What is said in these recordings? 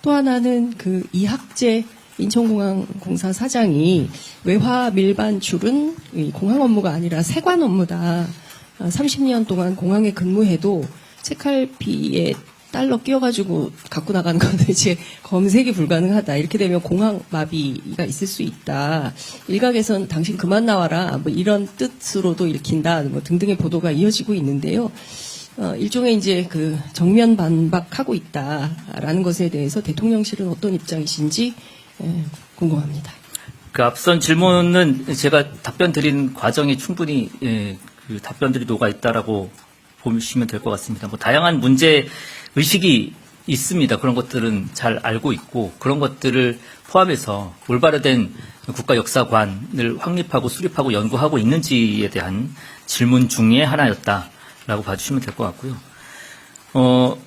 또 하나는 그 이학재 인천공항공사 사장이 외화 밀반출은 이 공항 업무가 아니라 세관 업무다. 30년 동안 공항에 근무해도 책갈피에 달러 끼워가지고 갖고 나가는 건 이제 검색이 불가능하다. 이렇게 되면 공항 마비가 있을 수 있다. 일각에선 당신 그만 나와라. 뭐 이런 뜻으로도 읽힌다. 뭐 등등의 보도가 이어지고 있는데요. 일종의 이제 그 정면 반박하고 있다라는 것에 대해서 대통령실은 어떤 입장이신지 궁금합니다. 그 앞선 질문은 제가 답변 드린 과정에 충분히 그 답변들이 녹아 있다라고 보시면 될 것 같습니다. 뭐 다양한 문제 의식이 있습니다. 그런 것들은 잘 알고 있고 그런 것들을 포함해서 올바르된 국가 역사관을 확립하고 수립하고 연구하고 있는지에 대한 질문 중에 하나였다라고 봐주시면 될 것 같고요.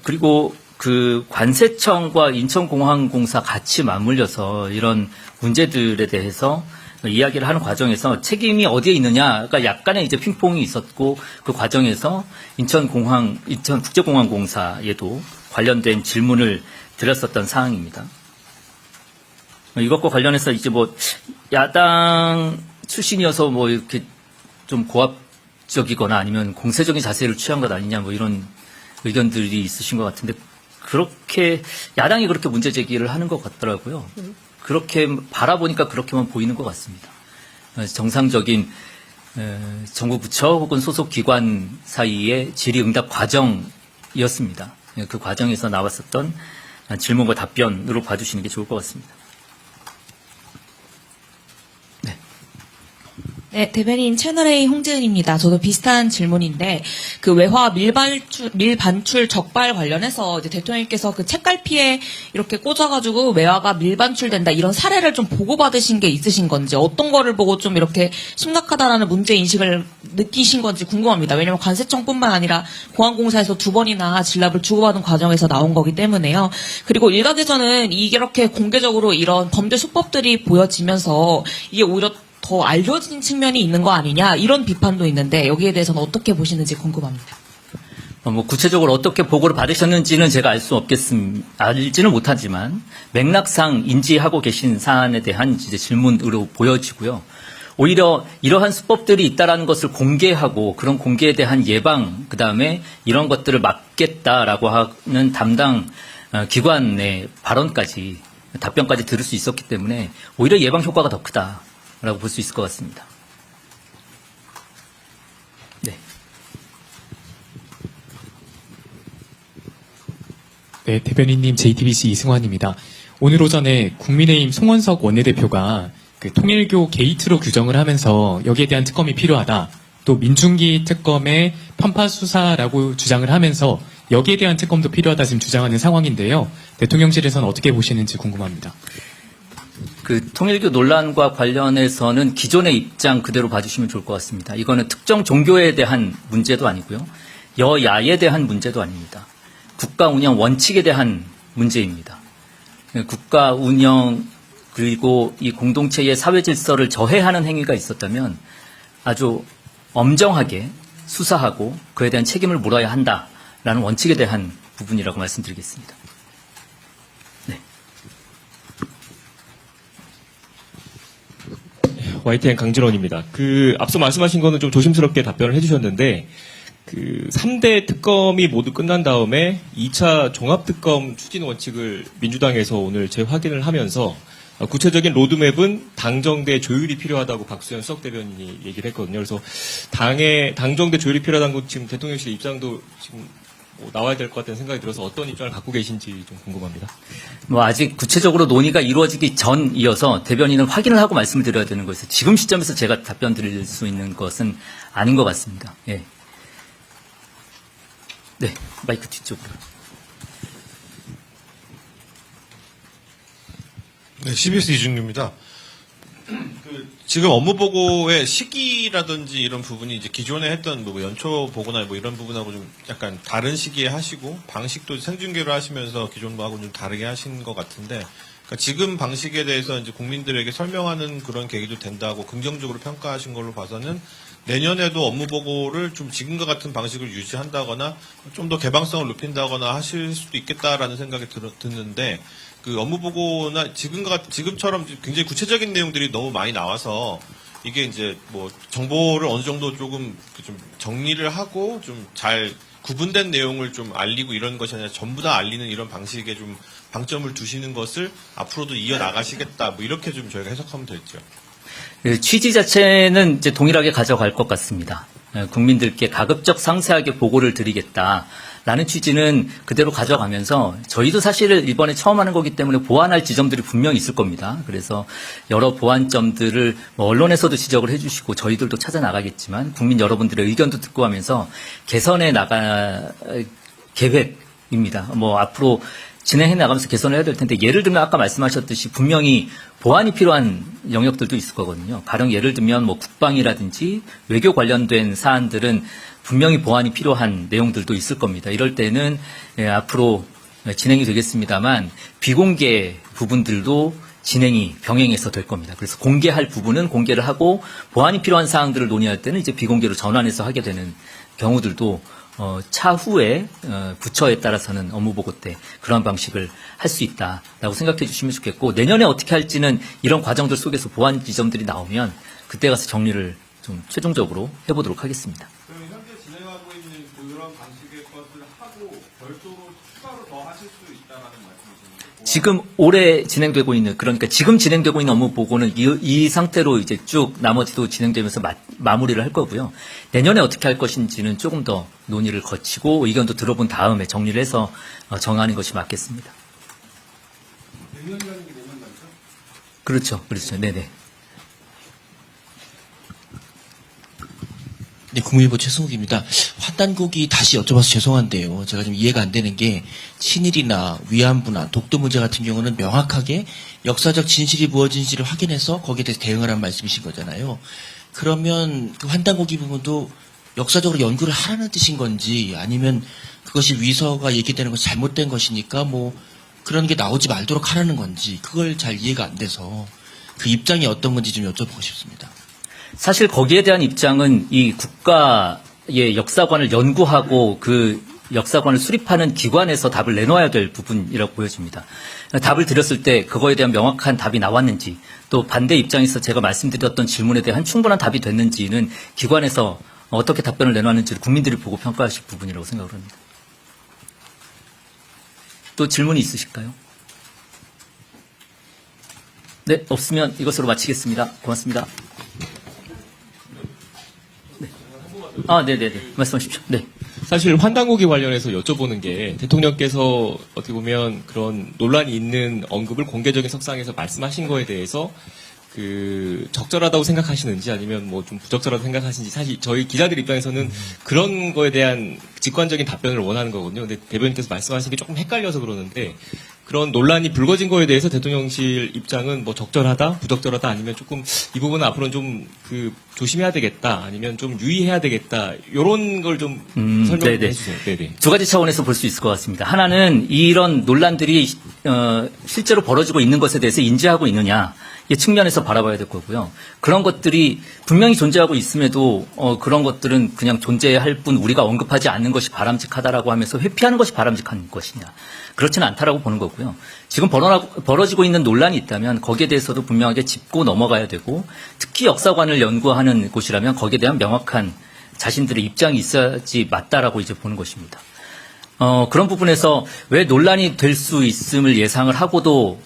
그리고 그 관세청과 인천공항공사 같이 맞물려서 이런 문제들에 대해서 이야기를 하는 과정에서 책임이 어디에 있느냐가 약간의 이제 핑퐁이 있었고 그 과정에서 인천국제공항공사에도 관련된 질문을 드렸었던 사항입니다. 이것과 관련해서 이제 뭐 야당 출신이어서 뭐 이렇게 좀 고압적이거나 아니면 공세적인 자세를 취한 것 아니냐 뭐 이런 의견들이 있으신 것 같은데 그렇게 야당이 그렇게 문제 제기를 하는 것 같더라고요. 그렇게 바라보니까 그렇게만 보이는 것 같습니다. 정상적인 정부 부처 혹은 소속 기관 사이의 질의응답 과정이었습니다. 그 과정에서 나왔었던 질문과 답변으로 봐주시는 게 좋을 것 같습니다. 네, 대변인 채널A 홍재은입니다. 저도 비슷한 질문인데 그 외화 밀반출 적발 관련해서 이제 대통령께서 그 책갈피에 이렇게 꽂아가지고 외화가 밀반출된다 이런 사례를 좀 보고받으신 게 있으신 건지 어떤 거를 보고 좀 이렇게 심각하다라는 문제 인식을 느끼신 건지 궁금합니다. 왜냐하면 관세청뿐만 아니라 공항공사에서 2번이나 진랍을 주고받은 과정에서 나온 거기 때문에요. 그리고 일각에서는 이렇게 공개적으로 이런 범죄 수법들이 보여지면서 이게 오히려 더 알려진 측면이 있는 거 아니냐 이런 비판도 있는데 여기에 대해서는 어떻게 보시는지 궁금합니다. 뭐 구체적으로 어떻게 보고를 받으셨는지는 제가 알지는 못하지만 맥락상 인지하고 계신 사안에 대한 이제 질문으로 보여지고요. 오히려 이러한 수법들이 있다라는 것을 공개하고 그런 공개에 대한 예방 그다음에 이런 것들을 막겠다라고 하는 담당 기관의 발언까지 답변까지 들을 수 있었기 때문에 오히려 예방 효과가 더 크다. 라고 볼 수 있을 것 같습니다. 네. 네, 대변인님 JTBC 이승환입니다. 오늘 오전에 국민의힘 송원석 원내대표가 그 통일교 게이트로 규정을 하면서 여기에 대한 특검이 필요하다. 또 민중기 특검의 편파 수사라고 주장을 하면서 여기에 대한 특검도 필요하다 지금 주장하는 상황인데요. 대통령실에서는 어떻게 보시는지 궁금합니다. 그 통일교 논란과 관련해서는 기존의 입장 그대로 봐주시면 좋을 것 같습니다. 이거는 특정 종교에 대한 문제도 아니고요. 여야에 대한 문제도 아닙니다. 국가 운영 원칙에 대한 문제입니다. 국가 운영 그리고 이 공동체의 사회 질서를 저해하는 행위가 있었다면 아주 엄정하게 수사하고 그에 대한 책임을 물어야 한다라는 원칙에 대한 부분이라고 말씀드리겠습니다. YTN 강진원입니다. 앞서 말씀하신 거는 좀 조심스럽게 답변을 해주셨는데, 3대 특검이 모두 끝난 다음에 2차 종합특검 추진 원칙을 민주당에서 오늘 재확인을 하면서 구체적인 로드맵은 당정대 조율이 필요하다고 박수현 수석 대변인이 얘기를 했거든요. 그래서 당정대 조율이 필요하다는 거 지금 대통령실 입장도 지금 나와야 될 것 같다는 생각이 들어서 어떤 입장을 갖고 계신지 좀 궁금합니다. 뭐 아직 구체적으로 논의가 이루어지기 전이어서 대변인은 확인을 하고 말씀을 드려야 되는 것에서 지금 시점에서 제가 답변 드릴 수 있는 것은 아닌 것 같습니다. 예. 네, 마이크 뒤쪽으로. 네, CBS 이준규입니다. 지금 업무 보고의 시기라든지 이런 부분이 이제 기존에 했던 뭐 연초 보고나 뭐 이런 부분하고 좀 약간 다른 시기에 하시고 방식도 생중계로 하시면서 기존하고 좀 다르게 하신 것 같은데 그러니까 지금 방식에 대해서 이제 국민들에게 설명하는 그런 계기도 된다고 긍정적으로 평가하신 걸로 봐서는 내년에도 업무 보고를 좀 지금과 같은 방식을 유지한다거나 좀 더 개방성을 높인다거나 하실 수도 있겠다라는 생각이 드는데 그 업무 보고나 지금처럼 굉장히 구체적인 내용들이 너무 많이 나와서 이게 이제 뭐 정보를 어느 정도 조금 좀 정리를 하고 좀 잘 구분된 내용을 좀 알리고 이런 것이 아니라 전부 다 알리는 이런 방식에 좀 방점을 두시는 것을 앞으로도 이어 나가시겠다. 뭐 이렇게 좀 저희가 해석하면 될죠. 그 취지 자체는 이제 동일하게 가져갈 것 같습니다. 국민들께 가급적 상세하게 보고를 드리겠다라는 취지는 그대로 가져가면서 저희도 사실 이번에 처음 하는 거기 때문에 보완할 지점들이 분명히 있을 겁니다. 그래서 여러 보완점들을 뭐 언론에서도 지적을 해주시고 저희들도 찾아 나가겠지만 국민 여러분들의 의견도 듣고 하면서 개선해 나갈 계획입니다. 뭐 앞으로 진행해 나가면서 개선을 해야 될 텐데 예를 들면 아까 말씀하셨듯이 분명히 보완이 필요한 영역들도 있을 거거든요. 가령 예를 들면 뭐 국방이라든지 외교 관련된 사안들은 분명히 보완이 필요한 내용들도 있을 겁니다. 이럴 때는 앞으로 진행이 되겠습니다만 비공개 부분들도 진행이 병행해서 될 겁니다. 그래서 공개할 부분은 공개를 하고 보완이 필요한 사항들을 논의할 때는 이제 비공개로 전환해서 하게 되는 경우들도 차후에 부처에 따라서는 업무보고 때 그런 방식을 할 수 있다라고 생각해 주시면 좋겠고 내년에 어떻게 할지는 이런 과정들 속에서 보완 지점들이 나오면 그때 가서 정리를 좀 최종적으로 해보도록 하겠습니다. 그럼 현재 진행하고 있는 그런 방식의 것을 하고 별도로 추가로 더 하실 수 있다라는 말씀이신가요? 지금 올해 진행되고 있는 그러니까 지금 진행되고 있는 업무 보고는 이 상태로 이제 쭉 나머지도 진행되면서 마무리를 할 거고요. 내년에 어떻게 할 것인지는 조금 더 논의를 거치고 의견도 들어본 다음에 정리를 해서 정하는 것이 맞겠습니다. 그렇죠. 네네. 네, 국민일보 최승욱입니다. 환단국이 다시 여쭤봐서 죄송한데요. 제가 좀 이해가 안 되는 게 친일이나 위안부나 독도 문제 같은 경우는 명확하게 역사적 진실이 무엇인지를 확인해서 거기에 대해서 대응을 한 말씀이신 거잖아요. 그러면 그 환단국이 부분도 역사적으로 연구를 하라는 뜻인 건지 아니면 그것이 위서가 얘기되는 것이 잘못된 것이니까 뭐 그런 게 나오지 말도록 하라는 건지 그걸 잘 이해가 안 돼서 그 입장이 어떤 건지 좀 여쭤보고 싶습니다. 사실 거기에 대한 입장은 이 국가의 역사관을 연구하고 그 역사관을 수립하는 기관에서 답을 내놓아야 될 부분이라고 보여집니다. 답을 드렸을 때 그거에 대한 명확한 답이 나왔는지 또 반대 입장에서 제가 말씀드렸던 질문에 대한 충분한 답이 됐는지는 기관에서 어떻게 답변을 내놓았는지를 국민들이 보고 평가하실 부분이라고 생각을 합니다. 또 질문이 있으실까요? 네, 없으면 이것으로 마치겠습니다. 고맙습니다. 네. 네네네. 말씀하십시오. 네. 사실 환단고기 관련해서 여쭤보는 게 대통령께서 어떻게 보면 그런 논란이 있는 언급을 공개적인 석상에서 말씀하신 거에 대해서 그 적절하다고 생각하시는지 아니면 뭐 좀 부적절하다고 생각하시는지 사실 저희 기자들 입장에서는 그런 거에 대한 직관적인 답변을 원하는 거거든요. 근데 대변인께서 말씀하신 게 조금 헷갈려서 그러는데 그런 논란이 불거진 거에 대해서 대통령실 입장은 뭐 적절하다, 부적절하다 아니면 조금 이 부분은 앞으로는 좀 그 조심해야 되겠다 아니면 좀 유의해야 되겠다 이런 걸 좀 설명해 주세요. 네네. 두 가지 차원에서 볼 수 있을 것 같습니다. 하나는 이런 논란들이 실제로 벌어지고 있는 것에 대해서 인지하고 있느냐 이 측면에서 바라봐야 될 거고요. 그런 것들이 분명히 존재하고 있음에도 그런 것들은 그냥 존재할 뿐 우리가 언급하지 않는 것이 바람직하다라고 하면서 회피하는 것이 바람직한 것이냐. 그렇지는 않다라고 보는 거고요. 지금 벌어지고 있는 논란이 있다면 거기에 대해서도 분명하게 짚고 넘어가야 되고 특히 역사관을 연구하는 곳이라면 거기에 대한 명확한 자신들의 입장이 있어야지 맞다라고 이제 보는 것입니다. 그런 부분에서 왜 논란이 될 수 있음을 예상을 하고도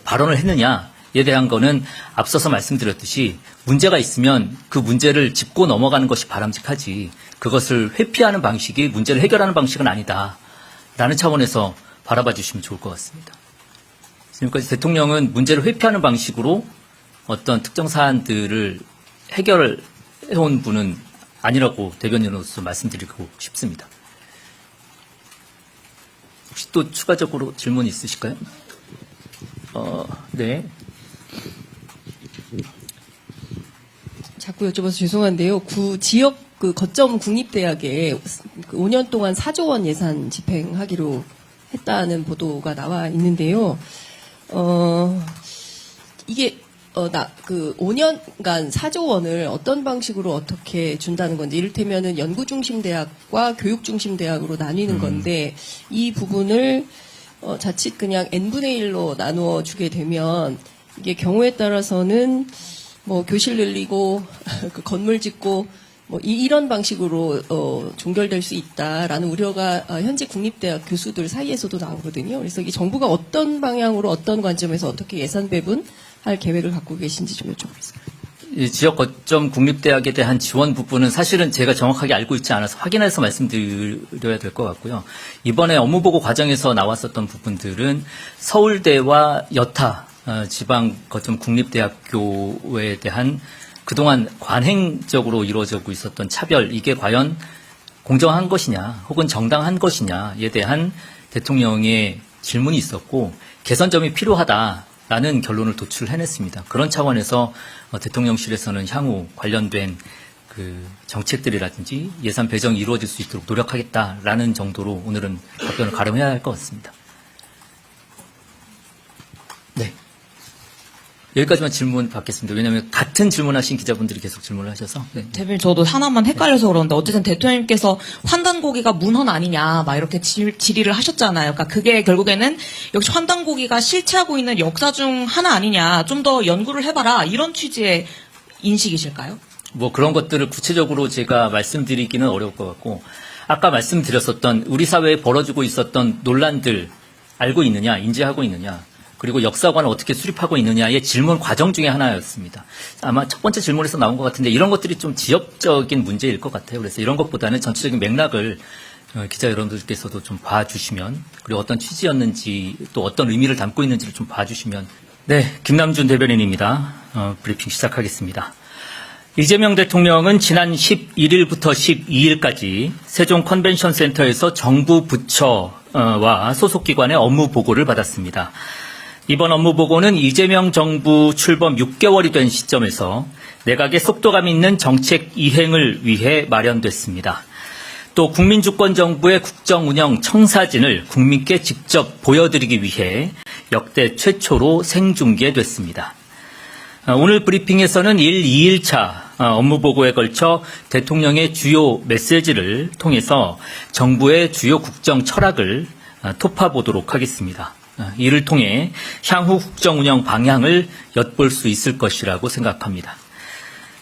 발언을 했느냐에 대한 거는 앞서서 말씀드렸듯이 문제가 있으면 그 문제를 짚고 넘어가는 것이 바람직하지 그것을 회피하는 방식이 문제를 해결하는 방식은 아니다라는 차원에서 바라봐 주시면 좋을 것 같습니다. 지금까지 대통령은 문제를 회피하는 방식으로 어떤 특정 사안들을 해결해온 분은 아니라고 대변인으로서 말씀드리고 싶습니다. 혹시 또 추가적으로 질문 있으실까요? 네. 자꾸 여쭤봐서 죄송한데요. 지역 거점 국립대학에 5년 동안 4조 원 예산 집행하기로 했다는 보도가 나와 있는데요. 이게 그 5년간 4조 원을 어떤 방식으로 어떻게 준다는 건지, 이를테면은 연구 중심 대학과 교육 중심 대학으로 나뉘는 건데, 이 부분을 자칫 그냥 n분의 1로 나누어 주게 되면, 이게 경우에 따라서는 뭐 교실 늘리고 그 건물 짓고 뭐 이런 방식으로 종결될 수 있다라는 우려가 현재 국립대학 교수들 사이에서도 나오거든요. 그래서 이 정부가 어떤 방향으로 어떤 관점에서 어떻게 예산 배분할 계획을 갖고 계신지 좀 여쭤보겠습니다. 이 지역 거점 국립대학에 대한 지원 부분은 사실은 제가 정확하게 알고 있지 않아서 확인해서 말씀드려야 될 것 같고요. 이번에 업무보고 과정에서 나왔었던 부분들은 서울대와 여타 지방 거점 국립대학교에 대한 그동안 관행적으로 이루어지고 있었던 차별, 이게 과연 공정한 것이냐 혹은 정당한 것이냐에 대한 대통령의 질문이 있었고, 개선점이 필요하다라는 결론을 도출해냈습니다. 그런 차원에서 대통령실에서는 향후 관련된 그 정책들이라든지 예산 배정이 이루어질 수 있도록 노력하겠다라는 정도로 오늘은 답변을 가름해야 할 것 같습니다. 네. 여기까지만 질문 받겠습니다. 왜냐하면 같은 질문하신 기자분들이 계속 질문을 하셔서. 네. 대변인 저도 하나만 헷갈려서 그러는데 어쨌든 대통령님께서 환단고기가 문헌 아니냐 막 이렇게 질의를 하셨잖아요. 그러니까 그게 결국에는 역시 환단고기가 실체하고 있는 역사 중 하나 아니냐, 좀 더 연구를 해봐라, 이런 취지의 인식이실까요? 뭐 그런 것들을 구체적으로 제가 말씀드리기는 어려울 것 같고, 아까 말씀드렸었던 우리 사회에 벌어지고 있었던 논란들 알고 있느냐, 인지하고 있느냐, 그리고 역사관을 어떻게 수립하고 있느냐의 질문 과정 중에 하나였습니다. 아마 첫 번째 질문에서 나온 것 같은데 이런 것들이 좀 지역적인 문제일 것 같아요. 그래서 이런 것보다는 전체적인 맥락을 기자 여러분들께서도 좀 봐주시면, 그리고 어떤 취지였는지 또 어떤 의미를 담고 있는지를 좀 봐주시면. 네, 김남준 대변인입니다. 브리핑 시작하겠습니다. 이재명 대통령은 지난 11일부터 12일까지 세종 컨벤션 센터에서 정부 부처와 소속기관의 업무 보고를 받았습니다. 이번 업무 보고는 이재명 정부 출범 6개월이 된 시점에서 내각의 속도감 있는 정책 이행을 위해 마련됐습니다. 또 국민주권정부의 국정운영 청사진을 국민께 직접 보여드리기 위해 역대 최초로 생중계됐습니다. 오늘 브리핑에서는 2일차 업무 보고에 걸쳐 대통령의 주요 메시지를 통해서 정부의 주요 국정 철학을 토파보도록 하겠습니다. 이를 통해 향후 국정 운영 방향을 엿볼 수 있을 것이라고 생각합니다.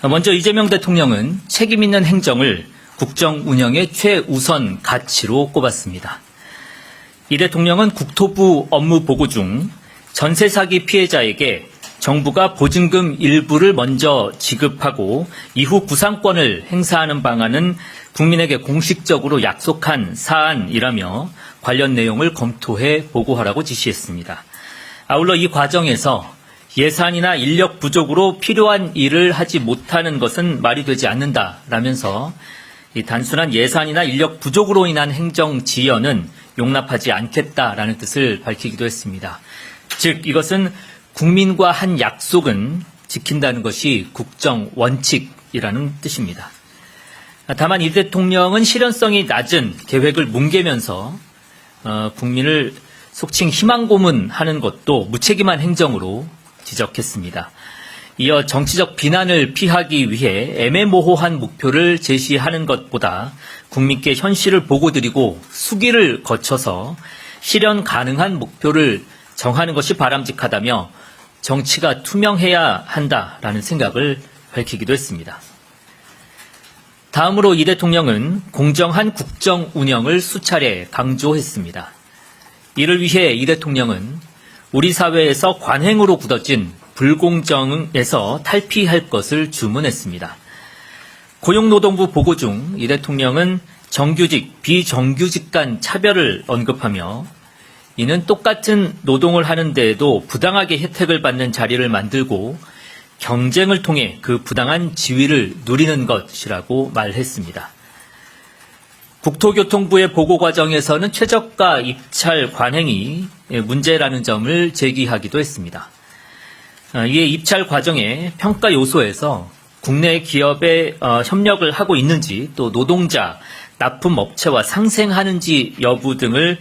먼저 이재명 대통령은 책임 있는 행정을 국정 운영의 최우선 가치로 꼽았습니다. 이 대통령은 국토부 업무 보고 중 전세 사기 피해자에게 정부가 보증금 일부를 먼저 지급하고 이후 구상권을 행사하는 방안은 국민에게 공식적으로 약속한 사안이라며 관련 내용을 검토해 보고하라고 지시했습니다. 아울러 이 과정에서 예산이나 인력 부족으로 필요한 일을 하지 못하는 것은 말이 되지 않는다라면서 이 단순한 예산이나 인력 부족으로 인한 행정 지연은 용납하지 않겠다라는 뜻을 밝히기도 했습니다. 즉 이것은 국민과 한 약속은 지킨다는 것이 국정 원칙이라는 뜻입니다. 다만 이 대통령은 실현성이 낮은 계획을 뭉개면서 국민을 속칭 희망 고문하는 것도 무책임한 행정으로 지적했습니다. 이어 정치적 비난을 피하기 위해 애매모호한 목표를 제시하는 것보다 국민께 현실을 보고드리고 수기를 거쳐서 실현 가능한 목표를 정하는 것이 바람직하다며 정치가 투명해야 한다라는 생각을 밝히기도 했습니다. 다음으로 이 대통령은 공정한 국정 운영을 수차례 강조했습니다. 이를 위해 이 대통령은 우리 사회에서 관행으로 굳어진 불공정에서 탈피할 것을 주문했습니다. 고용노동부 보고 중 이 대통령은 정규직, 비정규직 간 차별을 언급하며 이는 똑같은 노동을 하는 데에도 부당하게 혜택을 받는 자리를 만들고 경쟁을 통해 그 부당한 지위를 누리는 것이라고 말했습니다. 국토교통부의 보고 과정에서는 최저가 입찰 관행이 문제라는 점을 제기하기도 했습니다. 이에 입찰 과정의 평가 요소에서 국내 기업에 협력을 하고 있는지, 또 노동자, 납품업체와 상생하는지 여부 등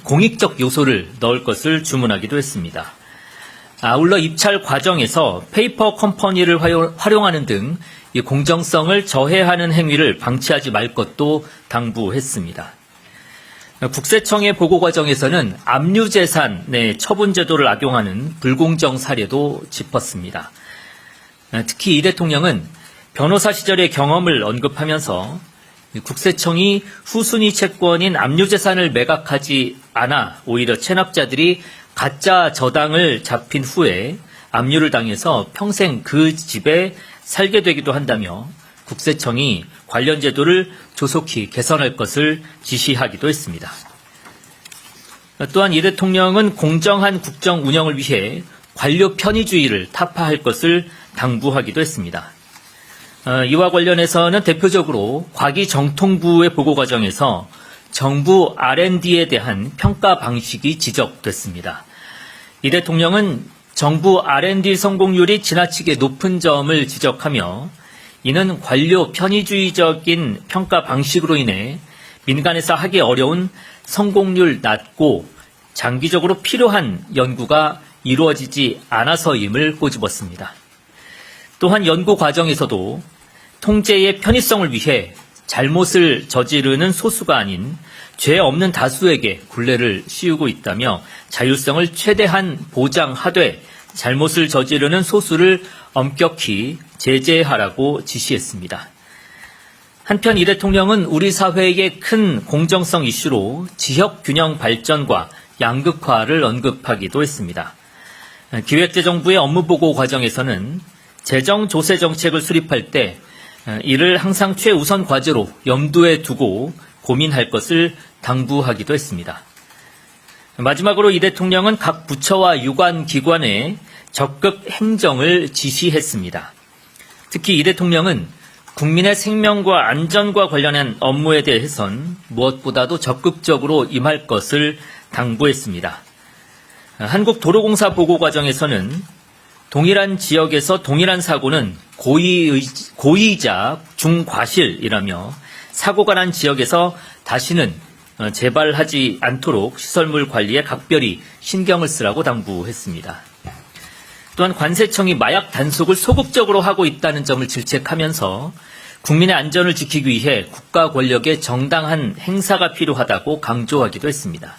공익적 요소를 넣을 것을 주문하기도 했습니다. 아울러 입찰 과정에서 페이퍼 컴퍼니를 활용하는 등 이 공정성을 저해하는 행위를 방치하지 말 것도 당부했습니다. 국세청의 보고 과정에서는 압류재산의 처분 제도를 악용하는 불공정 사례도 짚었습니다. 특히 이 대통령은 변호사 시절의 경험을 언급하면서 국세청이 후순위 채권인 압류재산을 매각하지 않아 오히려 체납자들이 가짜 저당을 잡힌 후에 압류를 당해서 평생 그 집에 살게 되기도 한다며 국세청이 관련 제도를 조속히 개선할 것을 지시하기도 했습니다. 또한 이 대통령은 공정한 국정 운영을 위해 관료 편의주의를 타파할 것을 당부하기도 했습니다. 이와 관련해서는 대표적으로 과기정통부의 보고 과정에서 정부 R&D에 대한 평가 방식이 지적됐습니다. 이 대통령은 정부 R&D 성공률이 지나치게 높은 점을 지적하며 이는 관료 편의주의적인 평가 방식으로 인해 민간에서 하기 어려운 성공률 낮고 장기적으로 필요한 연구가 이루어지지 않아서임을 꼬집었습니다. 또한 연구 과정에서도 통제의 편의성을 위해 잘못을 저지르는 소수가 아닌 죄 없는 다수에게 굴레를 씌우고 있다며 자율성을 최대한 보장하되 잘못을 저지르는 소수를 엄격히 제재하라고 지시했습니다. 한편 이 대통령은 우리 사회의 큰 공정성 이슈로 지역균형 발전과 양극화를 언급하기도 했습니다. 기획재정부의 업무보고 과정에서는 재정조세 정책을 수립할 때 이를 항상 최우선 과제로 염두에 두고 고민할 것을 당부하기도 했습니다. 마지막으로 이 대통령은 각 부처와 유관기관에 적극 행정을 지시했습니다. 특히 이 대통령은 국민의 생명과 안전과 관련한 업무에 대해선 무엇보다도 적극적으로 임할 것을 당부했습니다. 한국도로공사 보고 과정에서는 동일한 지역에서 동일한 사고는 고의이자 중과실이라며 사고가 난 지역에서 다시는 재발하지 않도록 시설물 관리에 각별히 신경을 쓰라고 당부했습니다. 또한 관세청이 마약 단속을 소극적으로 하고 있다는 점을 질책하면서 국민의 안전을 지키기 위해 국가 권력의 정당한 행사가 필요하다고 강조하기도 했습니다.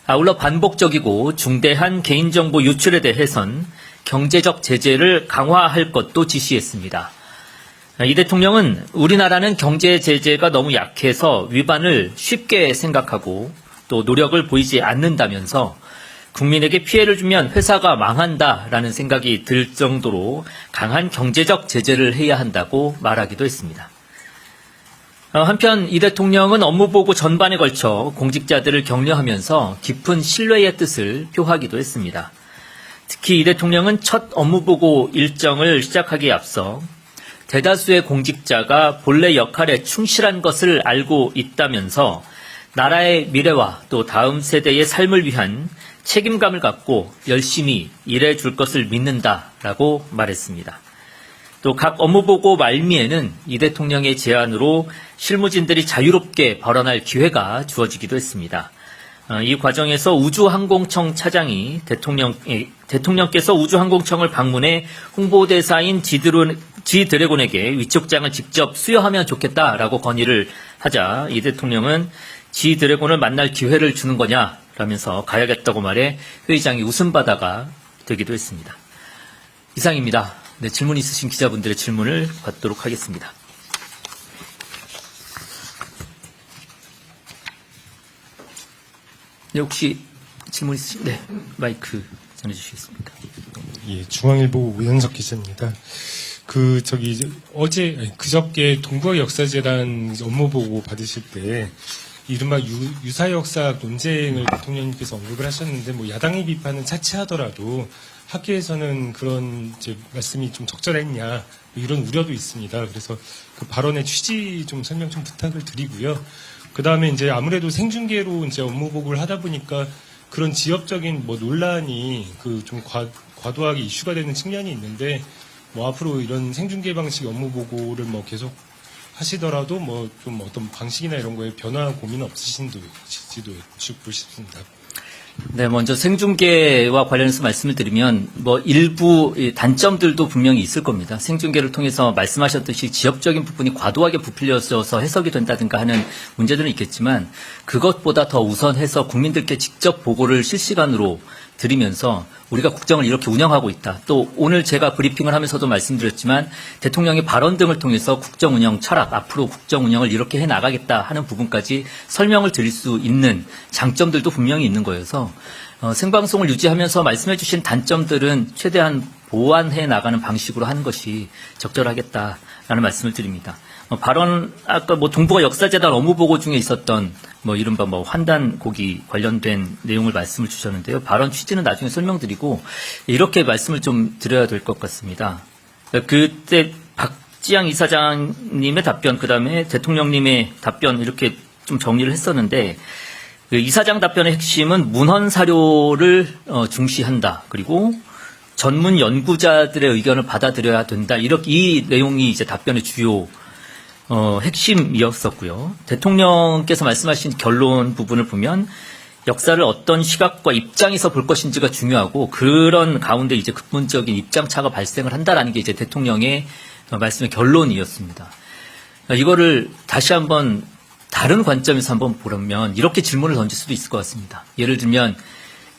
아울러 반복적이고 중대한 개인정보 유출에 대해선 경제적 제재를 강화할 것도 지시했습니다. 이 대통령은 우리나라는 경제 제재가 너무 약해서 위반을 쉽게 생각하고 또 노력을 보이지 않는다면서 국민에게 피해를 주면 회사가 망한다라는 생각이 들 정도로 강한 경제적 제재를 해야 한다고 말하기도 했습니다. 한편 이 대통령은 업무보고 전반에 걸쳐 공직자들을 격려하면서 깊은 신뢰의 뜻을 표하기도 했습니다. 특히 이 대통령은 첫 업무보고 일정을 시작하기에 앞서 대다수의 공직자가 본래 역할에 충실한 것을 알고 있다면서 나라의 미래와 또 다음 세대의 삶을 위한 책임감을 갖고 열심히 일해줄 것을 믿는다라고 말했습니다. 또 각 업무보고 말미에는 이 대통령의 제안으로 실무진들이 자유롭게 발언할 기회가 주어지기도 했습니다. 이 과정에서 우주항공청 차장이 대통령께서 우주항공청을 방문해 홍보대사인 지드래곤에게 위촉장을 직접 수여하면 좋겠다라고 건의를 하자 이 대통령은 지드래곤을 만날 기회를 주는 거냐라면서 가야겠다고 말해 회의장이 웃음바다가 되기도 했습니다. 이상입니다. 네, 질문 있으신 기자분들의 질문을 받도록 하겠습니다. 네, 혹시 질문 있으신? 네, 마이크 전해주시겠습니까? 예, 중앙일보 우현석 기자입니다. 그저께 동북아 역사재단 업무 보고 받으실 때 이른바 유사역사 논쟁을 대통령님께서 언급을 하셨는데 뭐 야당의 비판은 차치하더라도 학계에서는 그런 이제 말씀이 좀 적절했냐 이런 우려도 있습니다. 그래서 그 발언의 취지 좀 설명 좀 부탁을 드리고요. 그 다음에 이제 아무래도 생중계로 이제 업무 보고를 하다 보니까 그런 지역적인 뭐 논란이 그 좀 과도하게 이슈가 되는 측면이 있는데 뭐 앞으로 이런 생중계 방식 업무 보고를 뭐 계속 하시더라도 뭐 좀 어떤 방식이나 이런 거에 변화 고민은 없으신지도 여쭙고 싶습니다. 네, 먼저 생중계와 관련해서 말씀을 드리면 뭐 일부 단점들도 분명히 있을 겁니다. 생중계를 통해서 말씀하셨듯이 지역적인 부분이 과도하게 부풀려져서 해석이 된다든가 하는 문제들은 있겠지만 그것보다 더 우선해서 국민들께 직접 보고를 실시간으로 드리면서 우리가 국정을 이렇게 운영하고 있다. 또 오늘 제가 브리핑을 하면서도 말씀드렸지만 대통령의 발언 등을 통해서 국정 운영 철학, 앞으로 국정 운영을 이렇게 해 나가겠다 하는 부분까지 설명을 드릴 수 있는 장점들도 분명히 있는 거여서 생방송을 유지하면서 말씀해 주신 단점들은 최대한 보완해 나가는 방식으로 하는 것이 적절하겠다라는 말씀을 드립니다. 발언 아까 뭐 동북아 역사재단 업무보고 중에 있었던 뭐 이른바 뭐 환단고기 관련된 내용을 말씀을 주셨는데요. 발언 취지는 나중에 설명드리고 이렇게 말씀을 좀 드려야 될 것 같습니다. 그때 박지양 이사장님의 답변, 그다음에 대통령님의 답변 이렇게 좀 정리를 했었는데 그 이사장 답변의 핵심은 문헌 사료를 중시한다. 그리고 전문 연구자들의 의견을 받아들여야 된다. 이렇게 이 내용이 이제 답변의 주요 핵심이었었고요. 대통령께서 말씀하신 결론 부분을 보면 역사를 어떤 시각과 입장에서 볼 것인지가 중요하고 그런 가운데 이제 근본적인 입장차가 발생을 한다라는 게 이제 대통령의 말씀의 결론이었습니다. 이거를 다시 한번 다른 관점에서 한번 보려면 이렇게 질문을 던질 수도 있을 것 같습니다. 예를 들면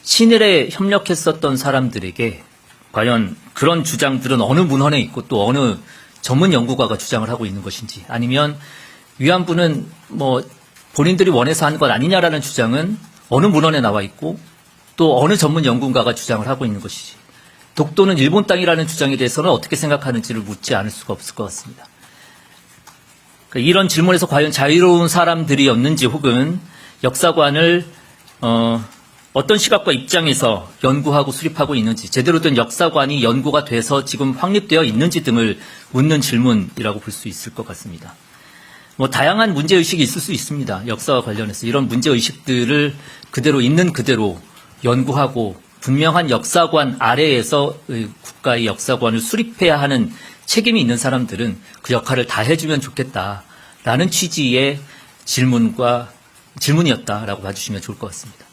친일에 협력했었던 사람들에게 과연 그런 주장들은 어느 문헌에 있고 또 어느 전문 연구가가 주장을 하고 있는 것인지, 아니면 위안부는 뭐 본인들이 원해서 한 것 아니냐라는 주장은 어느 문헌에 나와 있고 또 어느 전문 연구가가 주장을 하고 있는 것이지, 독도는 일본 땅이라는 주장에 대해서는 어떻게 생각하는지를 묻지 않을 수가 없을 것 같습니다. 그러니까 이런 질문에서 과연 자유로운 사람들이었는지 혹은 역사관을 어떤 시각과 입장에서 연구하고 수립하고 있는지, 제대로 된 역사관이 연구가 돼서 지금 확립되어 있는지 등을 묻는 질문이라고 볼 수 있을 것 같습니다. 뭐 다양한 문제의식이 있을 수 있습니다. 역사와 관련해서 이런 문제의식들을 그대로 있는 그대로 연구하고 분명한 역사관 아래에서 국가의 역사관을 수립해야 하는 책임이 있는 사람들은 그 역할을 다 해주면 좋겠다라는 취지의 질문이었다라고 봐주시면 좋을 것 같습니다.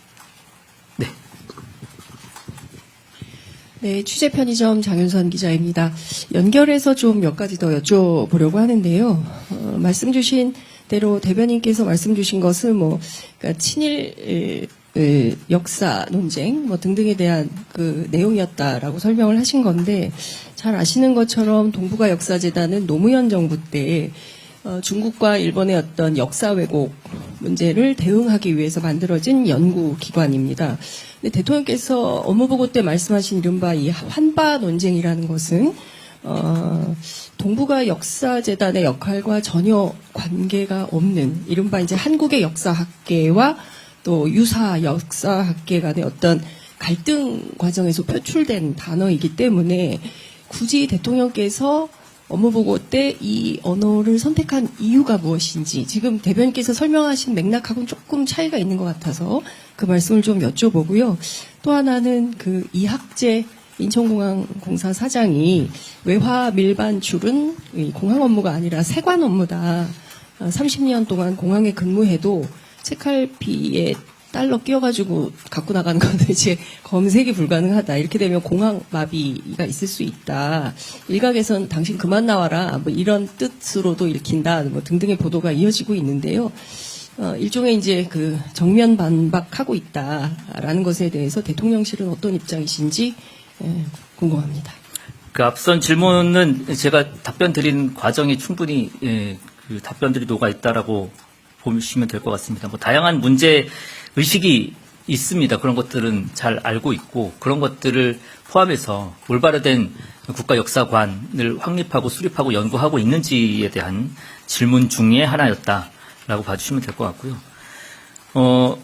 네, 취재 편의점 장윤선 기자입니다. 연결해서 좀 몇 가지 더 여쭤보려고 하는데요. 말씀 주신 대로 대변인께서 말씀 주신 것은 그러니까 친일 역사 논쟁 등등에 대한 그 내용이었다라고 설명을 하신 건데, 잘 아시는 것처럼 동북아 역사재단은 노무현 정부 때 중국과 일본의 어떤 역사 왜곡 문제를 대응하기 위해서 만들어진 연구기관입니다. 근데 대통령께서 업무보고 때 말씀하신 이른바 이 환바 논쟁이라는 것은 동북아 역사재단의 역할과 전혀 관계가 없는 이른바 이제 한국의 역사학계와 또 유사 역사학계 간의 어떤 갈등 과정에서 표출된 단어이기 때문에 굳이 대통령께서 업무보고 때 이 언어를 선택한 이유가 무엇인지 지금 대변인께서 설명하신 맥락하고는 조금 차이가 있는 것 같아서 그 말씀을 좀 여쭤보고요. 또 하나는 그 이학재 인천공항공사 사장이 외화 밀반출은 공항 업무가 아니라 세관 업무다. 30년 동안 공항에 근무해도 책갈피에 달러 끼워가지고 갖고 나가는 건 이제 검색이 불가능하다. 이렇게 되면 공항 마비가 있을 수 있다. 일각에선 당신 그만 나와라. 이런 뜻으로도 읽힌다. 등등의 보도가 이어지고 있는데요. 일종의 이제 그 정면 반박하고 있다라는 것에 대해서 대통령실은 어떤 입장이신지 궁금합니다. 그 앞선 질문은 제가 답변 드린 과정이 충분히 그 답변들이 녹아 있다라고 보시면 될 것 같습니다. 다양한 문제 의식이 있습니다. 그런 것들은 잘 알고 있고 그런 것들을 포함해서 올바르된 국가 역사관을 확립하고 수립하고 연구하고 있는지에 대한 질문 중에 하나였다라고 봐주시면 될 것 같고요.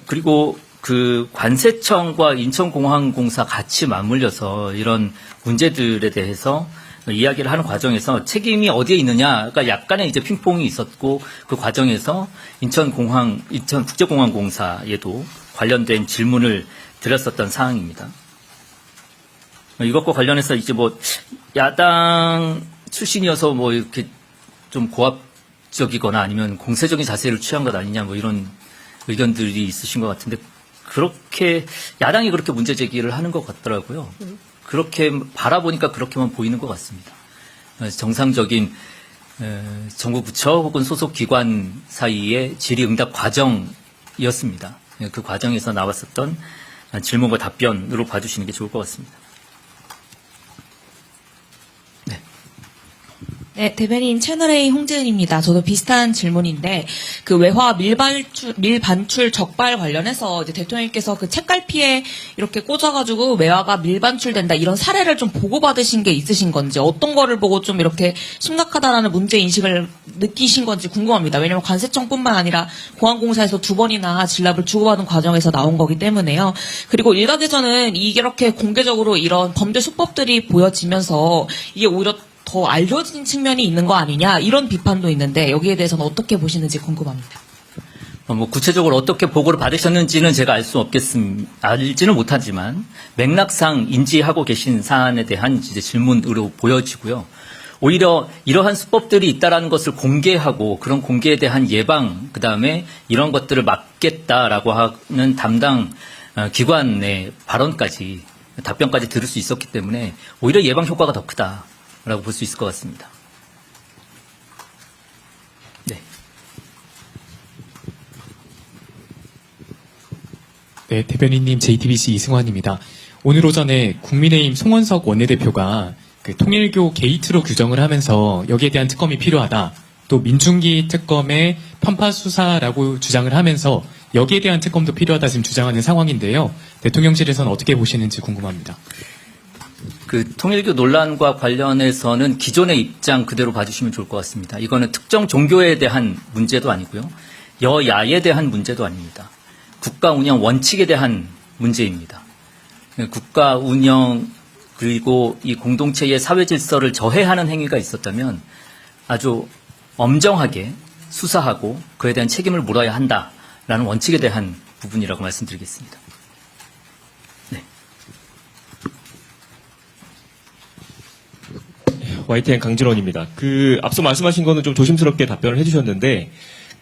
그리고 그 관세청과 인천공항공사 같이 맞물려서 이런 문제들에 대해서 이야기를 하는 과정에서 책임이 어디에 있느냐가 약간의 이제 핑퐁이 있었고 그 과정에서 인천국제공항공사에도 관련된 질문을 드렸었던 사항입니다. 이것과 관련해서 이제 야당 출신이어서 이렇게 좀 고압적이거나 아니면 공세적인 자세를 취한 것 아니냐 이런 의견들이 있으신 것 같은데 그렇게 야당이 그렇게 문제 제기를 하는 것 같더라고요. 그렇게 바라보니까 그렇게만 보이는 것 같습니다. 정상적인 정부 부처 혹은 소속 기관 사이의 질의응답 과정이었습니다. 그 과정에서 나왔었던 질문과 답변으로 봐주시는 게 좋을 것 같습니다. 네, 대변인 채널A 홍재은입니다. 저도 비슷한 질문인데 그 외화 밀반출 적발 관련해서 이제 대통령께서 그 책갈피에 이렇게 꽂아가지고 외화가 밀반출된다 이런 사례를 좀 보고받으신 게 있으신 건지 어떤 거를 보고 좀 이렇게 심각하다라는 문제 인식을 느끼신 건지 궁금합니다. 왜냐하면 관세청뿐만 아니라 공항공사에서 2번이나 진랍을 주고받은 과정에서 나온 거기 때문에요. 그리고 일각에서는 이렇게 공개적으로 이런 범죄 수법들이 보여지면서 이게 오히려 더 알려진 측면이 있는 거 아니냐 이런 비판도 있는데 여기에 대해서는 어떻게 보시는지 궁금합니다. 뭐 구체적으로 어떻게 보고를 받으셨는지는 제가 알지는 못하지만 맥락상 인지하고 계신 사안에 대한 이제 질문으로 보여지고요. 오히려 이러한 수법들이 있다라는 것을 공개하고 그런 공개에 대한 예방, 그다음에 이런 것들을 막겠다라고 하는 담당 기관의 발언까지 답변까지 들을 수 있었기 때문에 오히려 예방 효과가 더 크다. 라고 볼 수 있을 것 같습니다. 네. 네, 대변인님 JTBC 이승환입니다. 오늘 오전에 국민의힘 송원석 원내대표가 그 통일교 게이트로 규정을 하면서 여기에 대한 특검이 필요하다. 또 민중기 특검의 편파 수사라고 주장을 하면서 여기에 대한 특검도 필요하다 지금 주장하는 상황인데요. 대통령실에서는 어떻게 보시는지 궁금합니다. 그 통일교 논란과 관련해서는 기존의 입장 그대로 봐주시면 좋을 것 같습니다. 이거는 특정 종교에 대한 문제도 아니고요. 여야에 대한 문제도 아닙니다. 국가 운영 원칙에 대한 문제입니다. 국가 운영 그리고 이 공동체의 사회 질서를 저해하는 행위가 있었다면 아주 엄정하게 수사하고 그에 대한 책임을 물어야 한다라는 원칙에 대한 부분이라고 말씀드리겠습니다. YTN 강진원입니다. 앞서 말씀하신 거는 좀 조심스럽게 답변을 해주셨는데,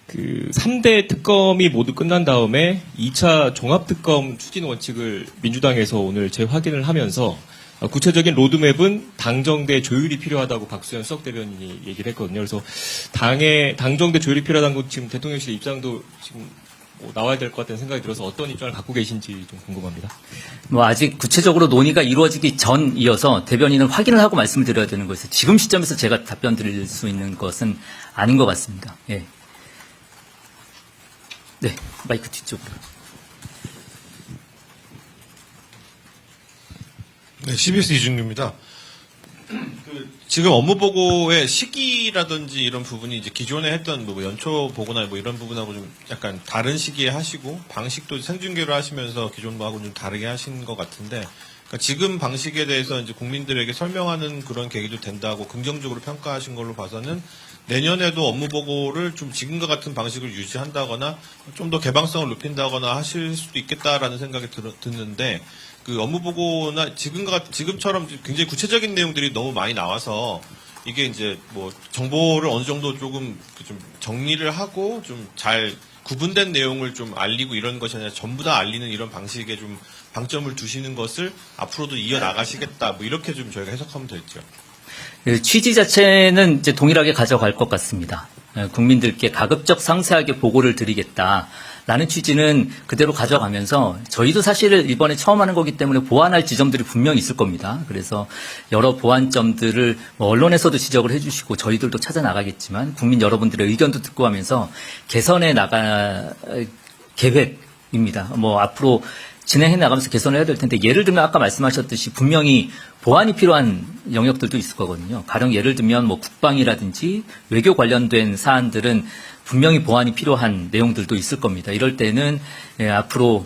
3대 특검이 모두 끝난 다음에 2차 종합특검 추진 원칙을 민주당에서 오늘 재확인을 하면서 구체적인 로드맵은 당정대 조율이 필요하다고 박수현 수석 대변인이 얘기를 했거든요. 그래서 당정대 조율이 필요하다는 거 지금 대통령실 입장도 지금 나와야 될 것 같다는 생각이 들어서 어떤 입장을 갖고 계신지 좀 궁금합니다. 아직 구체적으로 논의가 이루어지기 전이어서 대변인은 확인을 하고 말씀을 드려야 되는 것에서 지금 시점에서 제가 답변 드릴 수 있는 것은 아닌 것 같습니다. 예. 네, 마이크 뒤쪽으로. 네, CBS 이준규입니다. 지금 업무 보고의 시기라든지 이런 부분이 이제 기존에 했던 뭐 연초 보고나 뭐 이런 부분하고 좀 약간 다른 시기에 하시고 방식도 생중계로 하시면서 기존하고 좀 다르게 하신 것 같은데, 그러니까 지금 방식에 대해서 이제 국민들에게 설명하는 그런 계기도 된다고 긍정적으로 평가하신 걸로 봐서는 내년에도 업무 보고를 좀 지금과 같은 방식을 유지한다거나 좀 더 개방성을 높인다거나 하실 수도 있겠다라는 생각이 드는데, 그 업무 보고나 지금처럼 굉장히 구체적인 내용들이 너무 많이 나와서 이게 이제 뭐 정보를 어느 정도 조금 좀 정리를 하고 좀 잘 구분된 내용을 좀 알리고 이런 것이 아니라 전부 다 알리는 이런 방식에 좀 방점을 두시는 것을 앞으로도 이어나가시겠다, 뭐 이렇게 좀 저희가 해석하면 되죠. 취지 자체는 이제 동일하게 가져갈 것 같습니다. 국민들께 가급적 상세하게 보고를 드리겠다라는 취지는 그대로 가져가면서 저희도 사실 이번에 처음 하는 거기 때문에 보완할 지점들이 분명히 있을 겁니다. 그래서 여러 보완점들을 뭐 언론에서도 지적을 해주시고 저희들도 찾아 나가겠지만 국민 여러분들의 의견도 듣고 하면서 개선해 나갈 계획입니다. 뭐 앞으로 진행해 나가면서 개선을 해야 될 텐데, 예를 들면 아까 말씀하셨듯이 분명히 보완이 필요한 영역들도 있을 거거든요. 가령 예를 들면 뭐 국방이라든지 외교 관련된 사안들은 분명히 보완이 필요한 내용들도 있을 겁니다. 이럴 때는 앞으로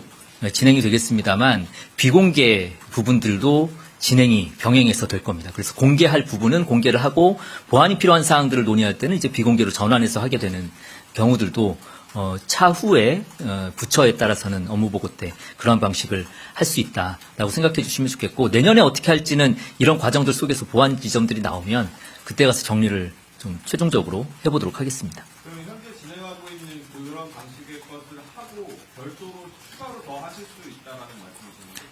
진행이 되겠습니다만 비공개 부분들도 진행이 병행해서 될 겁니다. 그래서 공개할 부분은 공개를 하고 보완이 필요한 사항들을 논의할 때는 이제 비공개로 전환해서 하게 되는 경우들도 차후에 부처에 따라서는 업무보고 때 그런 방식을 할 수 있다라고 생각해 주시면 좋겠고, 내년에 어떻게 할지는 이런 과정들 속에서 보완 지점들이 나오면 그때 가서 정리를 좀 최종적으로 해보도록 하겠습니다. 그럼 현재 진행하고 있는 그런 방식의 것을 하고 별도로 추가로 더 하실 수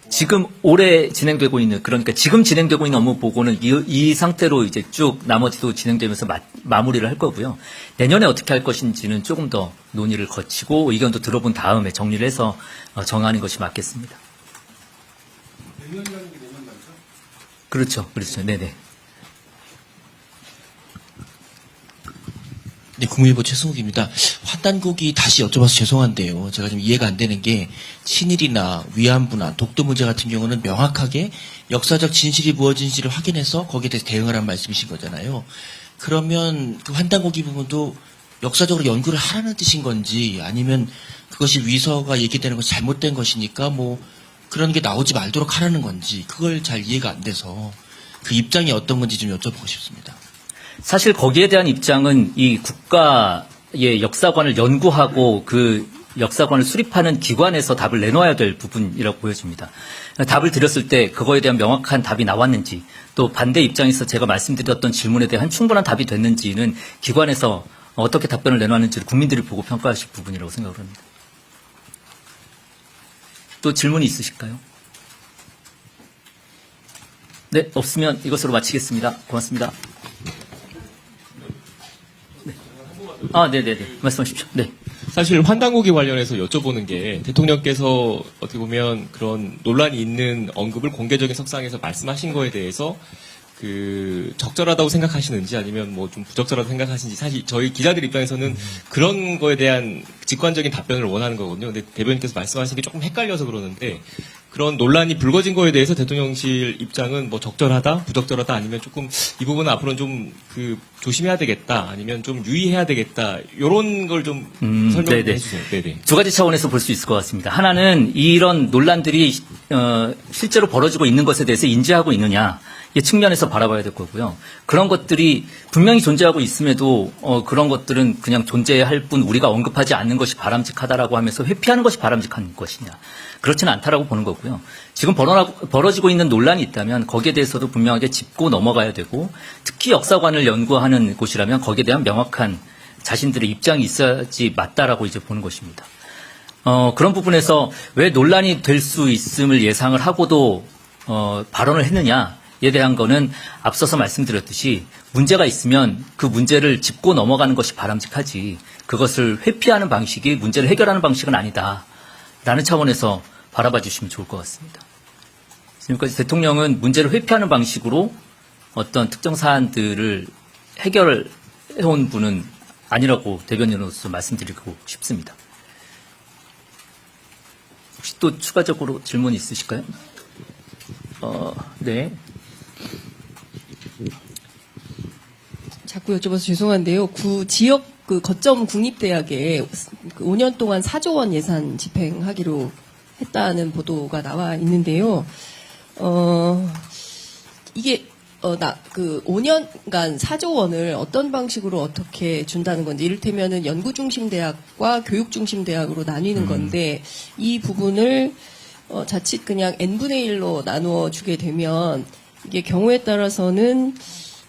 지금 올해 진행되고 있는, 그러니까 지금 진행되고 있는 업무 보고는 이 상태로 이제 쭉 나머지도 진행되면서 마무리를 할 거고요. 내년에 어떻게 할 것인지는 조금 더 논의를 거치고 의견도 들어본 다음에 정리를 해서 정하는 것이 맞겠습니다. 그렇죠. 네네. 네, 국민일보 최승욱입니다. 환단국이 다시 여쭤봐서 죄송한데요. 제가 좀 이해가 안 되는 게 친일이나 위안부나 독도 문제 같은 경우는 명확하게 역사적 진실이 무엇인지를 확인해서 거기에 대해서 대응하라는 말씀이신 거잖아요. 그러면 그 환단국이 부분도 역사적으로 연구를 하라는 뜻인 건지 아니면 그것이 위서가 얘기되는 것이 잘못된 것이니까 뭐 그런 게 나오지 말도록 하라는 건지 그걸 잘 이해가 안 돼서 그 입장이 어떤 건지 좀 여쭤보고 싶습니다. 사실 거기에 대한 입장은 이 국가의 역사관을 연구하고 그 역사관을 수립하는 기관에서 답을 내놓아야 될 부분이라고 보여집니다. 답을 드렸을 때 그거에 대한 명확한 답이 나왔는지 또 반대 입장에서 제가 말씀드렸던 질문에 대한 충분한 답이 됐는지는 기관에서 어떻게 답변을 내놓았는지를 국민들이 보고 평가하실 부분이라고 생각을 합니다. 또 질문이 있으실까요? 네, 없으면 이것으로 마치겠습니다. 고맙습니다. 네네네. 말씀하십시오. 네. 사실 환단고기 관련해서 여쭤보는 게 대통령께서 어떻게 보면 그런 논란이 있는 언급을 공개적인 석상에서 말씀하신 거에 대해서 그 적절하다고 생각하시는지 아니면 뭐 좀 부적절하다고 생각하시는지 사실 저희 기자들 입장에서는 그런 거에 대한 직관적인 답변을 원하는 거거든요. 근데 대변인께서 말씀하신 게 조금 헷갈려서 그러는데 그런 논란이 불거진 거에 대해서 대통령실 입장은 뭐 적절하다, 부적절하다 아니면 조금 이 부분은 앞으로는 좀 그 조심해야 되겠다 아니면 좀 유의해야 되겠다 이런 걸 좀 설명해 주세요. 네네. 두 가지 차원에서 볼 수 있을 것 같습니다. 하나는 이런 논란들이 실제로 벌어지고 있는 것에 대해서 인지하고 있느냐 이 측면에서 바라봐야 될 거고요. 그런 것들이 분명히 존재하고 있음에도 그런 것들은 그냥 존재할 뿐 우리가 언급하지 않는 것이 바람직하다라고 하면서 회피하는 것이 바람직한 것이냐. 그렇지는 않다라고 보는 거고요. 지금 벌어지고 있는 논란이 있다면 거기에 대해서도 분명하게 짚고 넘어가야 되고 특히 역사관을 연구하는 곳이라면 거기에 대한 명확한 자신들의 입장이 있어야지 맞다라고 이제 보는 것입니다. 그런 부분에서 왜 논란이 될 수 있음을 예상을 하고도 발언을 했느냐에 대한 거는 앞서서 말씀드렸듯이 문제가 있으면 그 문제를 짚고 넘어가는 것이 바람직하지 그것을 회피하는 방식이 문제를 해결하는 방식은 아니다라는 차원에서 바라봐 주시면 좋을 것 같습니다. 지금까지 대통령은 문제를 회피하는 방식으로 어떤 특정 사안들을 해결해온 분은 아니라고 대변인으로서 말씀드리고 싶습니다. 혹시 또 추가적으로 질문 있으실까요? 네. 자꾸 여쭤봐서 죄송한데요. 지역 거점 국립대학에 5년 동안 4조 원 예산 집행하기로 했다는 보도가 나와 있는데요. 이게 5년간 4조 원을 어떤 방식으로 어떻게 준다는 건지 이를테면은 연구 중심 대학과 교육 중심 대학으로 나뉘는 건데 이 부분을 자칫 그냥 n분의 1로 나누어 주게 되면 이게 경우에 따라서는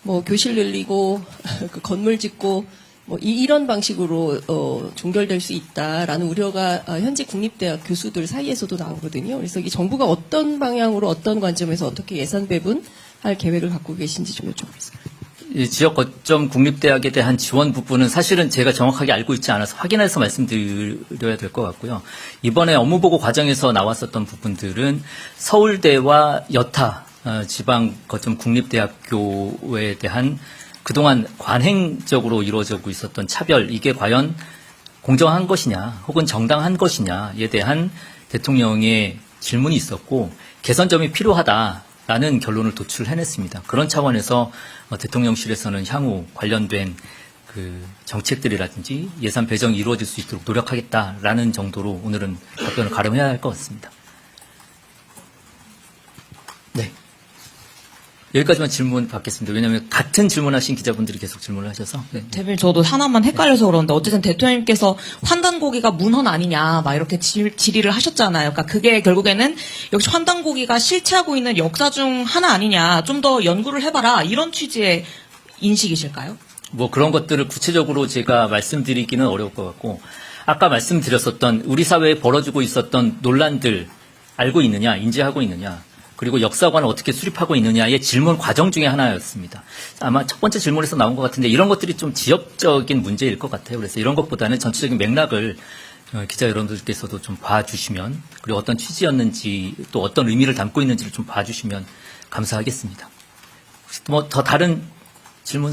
뭐 교실 늘리고 그 건물 짓고 뭐 이런 방식으로 종결될 수 있다라는 우려가 현재 국립대학 교수들 사이에서도 나오거든요. 그래서 이 정부가 어떤 방향으로 어떤 관점에서 어떻게 예산 배분할 계획을 갖고 계신지 좀 여쭤보겠습니다. 이 지역 거점 국립대학에 대한 지원 부분은 사실은 제가 정확하게 알고 있지 않아서 확인해서 말씀드려야 될 것 같고요. 이번에 업무보고 과정에서 나왔었던 부분들은 서울대와 여타 지방 거점 국립대학교에 대한 그동안 관행적으로 이루어지고 있었던 차별, 이게 과연 공정한 것이냐 혹은 정당한 것이냐에 대한 대통령의 질문이 있었고 개선점이 필요하다라는 결론을 도출해냈습니다. 그런 차원에서 대통령실에서는 향후 관련된 그 정책들이라든지 예산 배정이 이루어질 수 있도록 노력하겠다라는 정도로 오늘은 답변을 가름해야 할 것 같습니다. 네. 여기까지만 질문 받겠습니다. 왜냐하면 같은 질문하신 기자분들이 계속 질문을 하셔서. 네. 대변인 저도 하나만 헷갈려서 그러는데 어쨌든 대통령께서 환단고기가 문헌 아니냐 막 이렇게 질의를 하셨잖아요. 그러니까 그게 결국에는 역시 환단고기가 실체하고 있는 역사 중 하나 아니냐 좀 더 연구를 해봐라 이런 취지의 인식이실까요? 뭐 그런 것들을 구체적으로 제가 말씀드리기는 어려울 것 같고 아까 말씀드렸었던 우리 사회에 벌어지고 있었던 논란들 알고 있느냐, 인지하고 있느냐, 그리고 역사관을 어떻게 수립하고 있느냐의 질문 과정 중에 하나였습니다. 아마 첫 번째 질문에서 나온 것 같은데 이런 것들이 좀 지역적인 문제일 것 같아요. 그래서 이런 것보다는 전체적인 맥락을 기자 여러분들께서도 좀 봐주시면, 그리고 어떤 취지였는지 또 어떤 의미를 담고 있는지를 좀 봐주시면 감사하겠습니다. 혹시 뭐 더 다른 질문